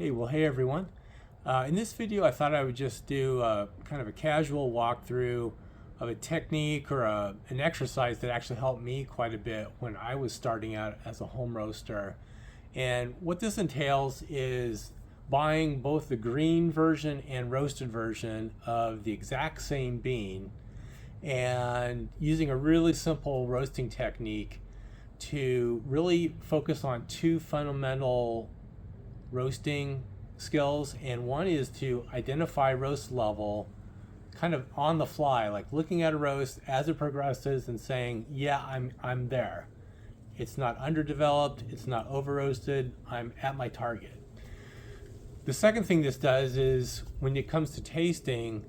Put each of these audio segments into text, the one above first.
Hey everyone. In this video, I thought I would just do kind of a casual walkthrough of a technique or an exercise that actually helped me quite a bit when I was starting out as a home roaster. And what this entails is buying both the green version and roasted version of the exact same bean and using a really simple roasting technique to really focus on two fundamental roasting skills. And one is to identify roast level kind of on the fly, like looking at a roast as it progresses and saying, yeah, I'm there. It's not underdeveloped, it's not over roasted, I'm at my target. The second thing this does is when it comes to tasting,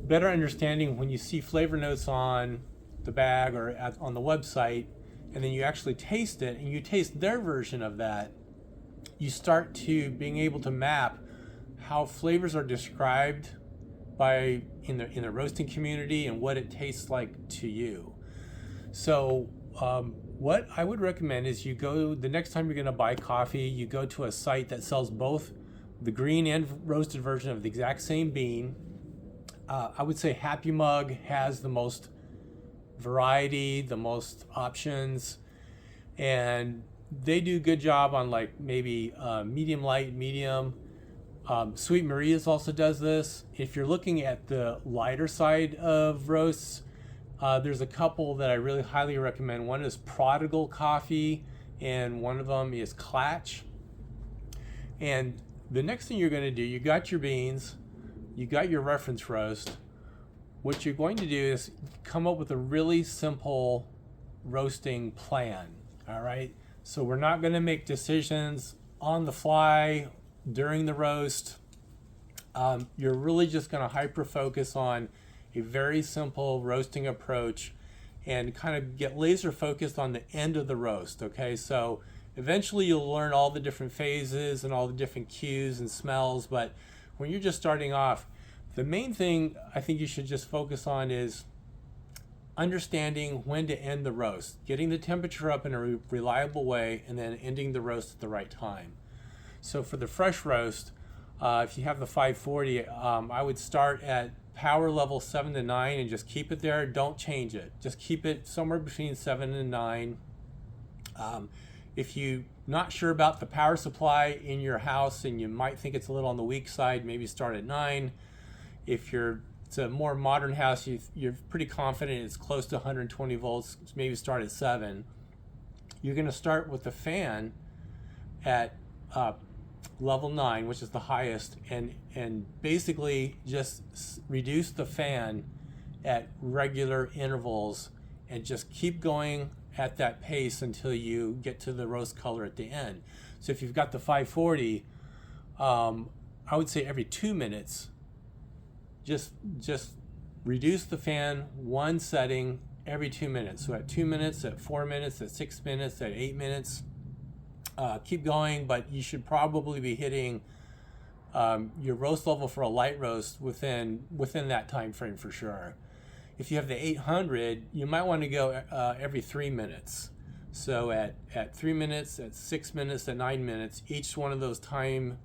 better understanding when you see flavor notes on the bag or on the website, and then you actually taste it and you taste their version of that, you start to being able to map how flavors are described by in the roasting community and what it tastes like to you. So what I would recommend is you go, the next time you're going to buy coffee, you go to a site that sells both the green and roasted version of the exact same bean. I would say Happy Mug has the most variety, the most options, and they do a good job on like maybe medium light, medium. Sweet Maria's also does this. If you're looking at the lighter side of roasts, there's a couple that I really highly recommend. One is Prodigal Coffee, and one of them is Clatch. And the next thing you're going to do, you got your beans, you got your reference roast. What you're going to do is come up with a really simple roasting plan. All right. So we're not going to make decisions on the fly during the roast. You're really just going to hyper focus on a very simple roasting approach and kind of get laser focused on the end of the roast. Okay, so eventually you'll learn all the different phases and all the different cues and smells, but when you're just starting off, the main thing I think you should just focus on is understanding when to end the roast, getting the temperature up in a reliable way, and then ending the roast at the right time. So for the fresh roast, if you have the 540, I would start at power level 7 to 9 and just keep it there. Don't change it. Just keep it somewhere between 7 and 9. If you're not sure about the power supply in your house and you might think it's a little on the weak side, maybe start at 9. If it's a more modern house, you're pretty confident it's close to 120 volts, maybe start at 7. You're going to start with the fan at level 9, which is the highest, and basically just reduce the fan at regular intervals and just keep going at that pace until you get to the roast color at the end. So if you've got the 540, I would say every 2 minutes, just reduce the fan one setting every 2 minutes. So at 2 minutes, at 4 minutes, at 6 minutes, at 8 minutes, keep going, but you should probably be hitting your roast level for a light roast within that time frame for sure. If you have the 800, you might want to go every 3 minutes. So at 3 minutes, at 6 minutes, at 9 minutes, each one of those time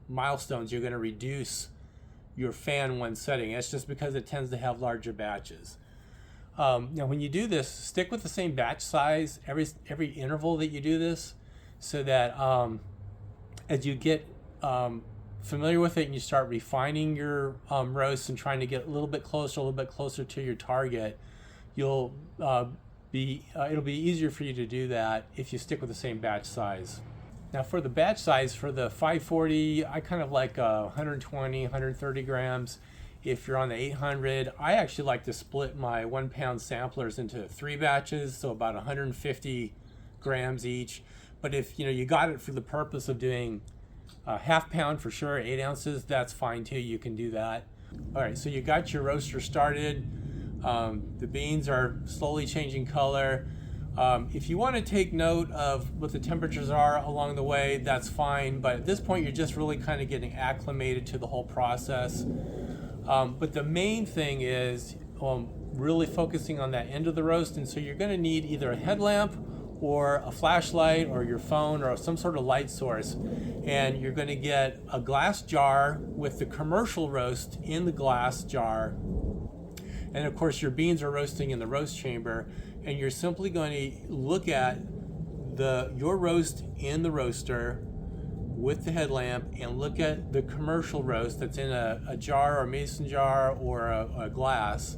milestones, you're going to reduce your fan one setting. That's just because it tends to have larger batches. Now when you do this, stick with the same batch size every interval that you do this, so that as you get familiar with it and you start refining your roast and trying to get a little bit closer to your target, it'll be easier for you to do that if you stick with the same batch size. Now for the batch size, for the 540, I kind of like 120, 130 grams. If you're on the 800, I actually like to split my 1 pound samplers into 3 batches, so about 150 grams each. But if you got it for the purpose of doing a half pound for sure, 8 ounces, that's fine too. You can do that. All right, so you got your roaster started. The beans are slowly changing color. If you want to take note of what the temperatures are along the way, that's fine. But at this point, you're just really kind of getting acclimated to the whole process. But the main thing is really focusing on that end of the roast. And so you're going to need either a headlamp or a flashlight or your phone or some sort of light source, and you're going to get a glass jar with the commercial roast in the glass jar. And of course your beans are roasting in the roast chamber, and you're simply going to look at your roast in the roaster with the headlamp and look at the commercial roast that's in a jar or a mason jar or a glass,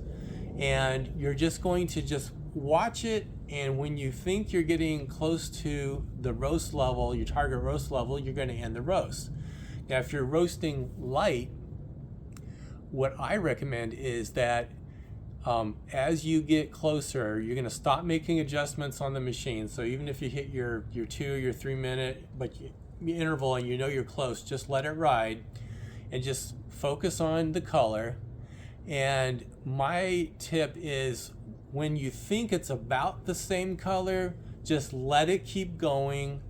and you're just going to just watch it, and when you think you're getting close to the roast level, your target roast level, you're going to end the roast. Now if you're roasting light, what I recommend is that as you get closer, you're going to stop making adjustments on the machine. So even if you hit your 2 or your 3 minute interval and you know you're close, just let it ride and just focus on the color. And my tip is, when you think it's about the same color, just let it keep going.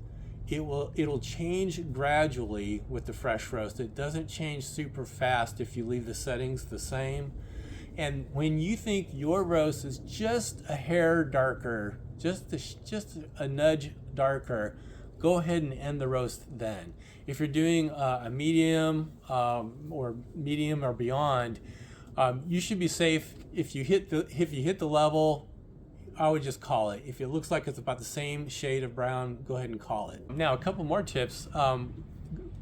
It'll change gradually with the fresh roast. It doesn't change super fast if you leave the settings the same. And when you think your roast is just a hair darker, just a nudge darker, go ahead and end the roast then. If you're doing a medium or beyond, you should be safe. If you hit the level, I would just call it. If it looks like it's about the same shade of brown, go ahead and call it. Now, a couple more tips.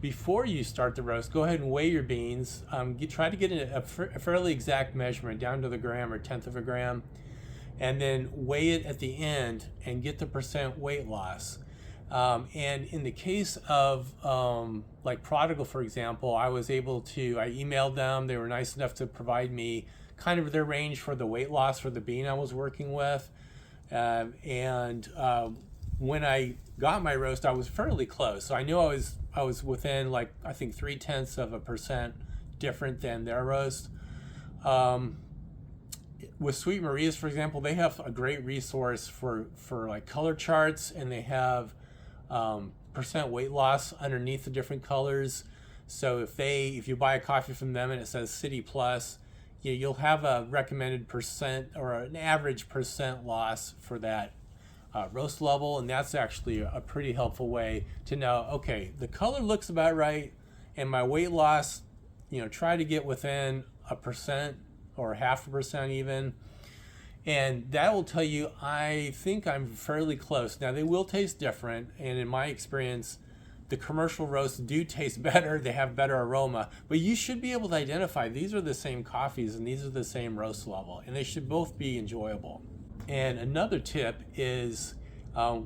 Before you start the roast, go ahead and weigh your beans. Try to get a fairly exact measurement down to the gram or tenth of a gram, and then weigh it at the end and get the % weight loss. And in the case of like Prodigal, for example, I emailed them. They were nice enough to provide me kind of their range for the weight loss for the bean I was working with. When I got my roast, I was fairly close. So I knew I was within, like, I think 0.3% different than their roast. With Sweet Maria's, for example, they have a great resource for like color charts, and they have % weight loss underneath the different colors. So if you buy a coffee from them and it says City Plus, you'll have a recommended % or an average % loss for that roast level, and that's actually a pretty helpful way to know, okay, the color looks about right, and my weight loss, try to get within 1% or 0.5% even, and that will tell you, I think I'm fairly close. Now they will taste different, and in my experience, the commercial roasts do taste better. They have better aroma, but you should be able to identify these are the same coffees and these are the same roast level, and they should both be enjoyable. And another tip is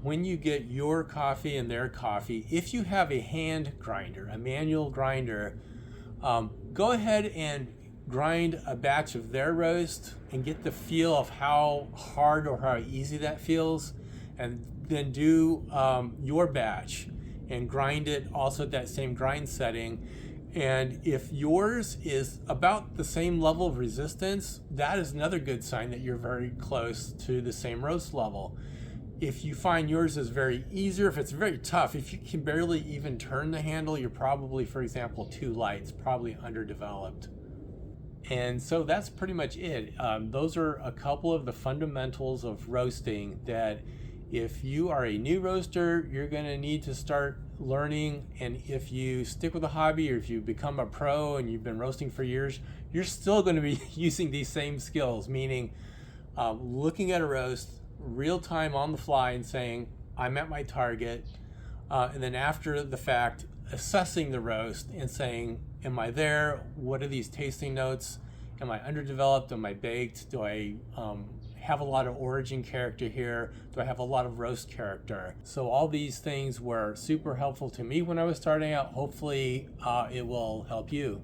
when you get your coffee and their coffee, if you have a hand grinder, a manual grinder, go ahead and grind a batch of their roast and get the feel of how hard or how easy that feels, and then do your batch and grind it also at that same grind setting. And if yours is about the same level of resistance, that is another good sign that you're very close to the same roast level. If you find yours is very easy, or if it's very tough, if you can barely even turn the handle, you're probably, for example, too light. It's probably underdeveloped. And so that's pretty much it. Those are a couple of the fundamentals of roasting that if you are a new roaster, you're going to need to start learning. And if you stick with a hobby, or if you become a pro and you've been roasting for years, you're still going to be using these same skills, meaning looking at a roast real time on the fly and saying, I'm at my target. And then after the fact, assessing the roast and saying, am I there? What are these tasting notes? Am I underdeveloped? Am I baked? Do I have a lot of origin character here? Do I have a lot of roast character? So all these things were super helpful to me when I was starting out. Hopefully it will help you.